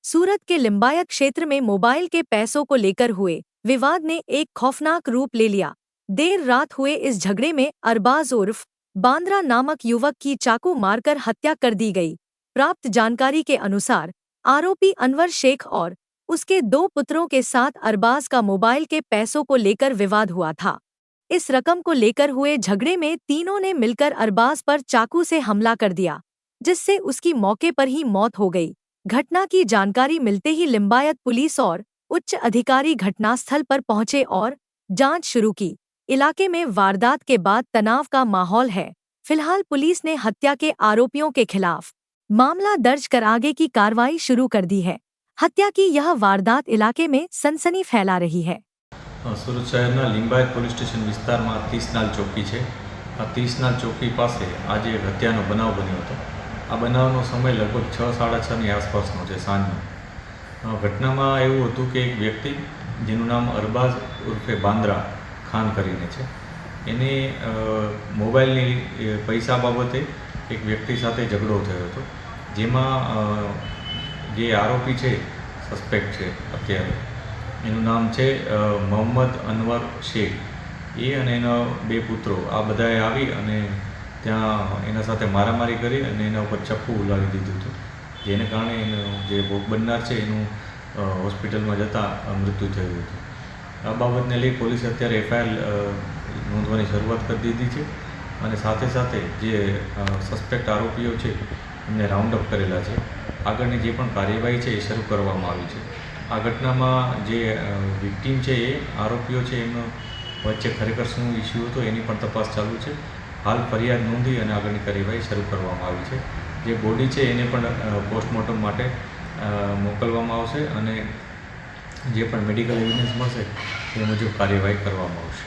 सूरत के लिंबायत क्षेत्र में मोबाइल के पैसों को लेकर हुए विवाद ने एक खौफनाक रूप ले लिया। देर रात हुए इस झगड़े में अरबाज उर्फ बांद्रा नामक युवक की चाकू मारकर हत्या कर दी गई। प्राप्त जानकारी के अनुसार आरोपी अनवर शेख और उसके 2 पुत्रों के साथ अरबाज का मोबाइल के पैसों को लेकर विवाद हुआ था। इस रकम को लेकर हुए झगड़े में तीनों ने मिलकर अरबाज पर चाकू से हमला कर दिया, जिससे उसकी मौके पर ही मौत हो गई। घटना की जानकारी मिलते ही लिंबायत पुलिस और उच्च अधिकारी घटनास्थल पर पहुंचे और जांच शुरू की। इलाके में वारदात के बाद तनाव का माहौल है। फिलहाल पुलिस ने हत्या के आरोपियों के खिलाफ मामला दर्ज कर आगे की कार्रवाई शुरू कर दी है। हत्या की यह वारदात इलाके में सनसनी फैला रही है। सूरत शहर लिंबायत पोलीस स्टेशन विस्तार में 30 नाल चौकी है। आ 30 नाल चौकी पास आज एक हत्यानो बनाव बन्यो हतो। आ बनावनो समय लगभग 6-6:30 आसपासनो है सांजनो। घटना में एवं हतुं कि एक व्यक्ति जेनुं नाम अरबाज उर्फे बांद्रा खान करीने छे, एने मोबाइलनी पैसा बाबते एक व्यक्ति साथे झगड़ो थयो हतो, जेमां जे आरोपी है सस्पेक्ट है अत्यारे एનું નામ છે મોહમ્મદ અનવર શેખ। એ અને એના 2 પુત્રો આ બધાએ આવી અને ત્યાં એના સાથે મારામારી કરી અને એના ઉપર ચપ્પુ ઉલાવી દીધું હતું, જેને કારણે એનો જે ભોગ બનનાર છે એનું હોસ્પિટલમાં જતાં મૃત્યુ થયું હતું। આ બાબતને લઈ પોલીસે અત્યારે એફઆઈઆર નોંધવાની શરૂઆત કરી દીધી છે અને સાથે સાથે જે સસ્પેક્ટ આરોપીઓ છે એમને રાઉન્ડ અપ કરેલા છે। આગળની જે પણ કાર્યવાહી છે એ શરૂ કરવામાં આવી છે। आ घटना में जे विक्टीम है ये आरोपीओ है एमनो वच्चे खरेखर शू इश्यू तो एनी पण तपास चालू है। हाल फरियाद नोंधी और आगळनी कार्यवाही शरू करवामां आवी छे। जे बॉडी है एने पण पोस्टमोर्टम माटे मोकलवामां आवशे अने जे पण मेडिकल एविडन्स मळशे ते मुजब कार्यवाही करवामां आवशे।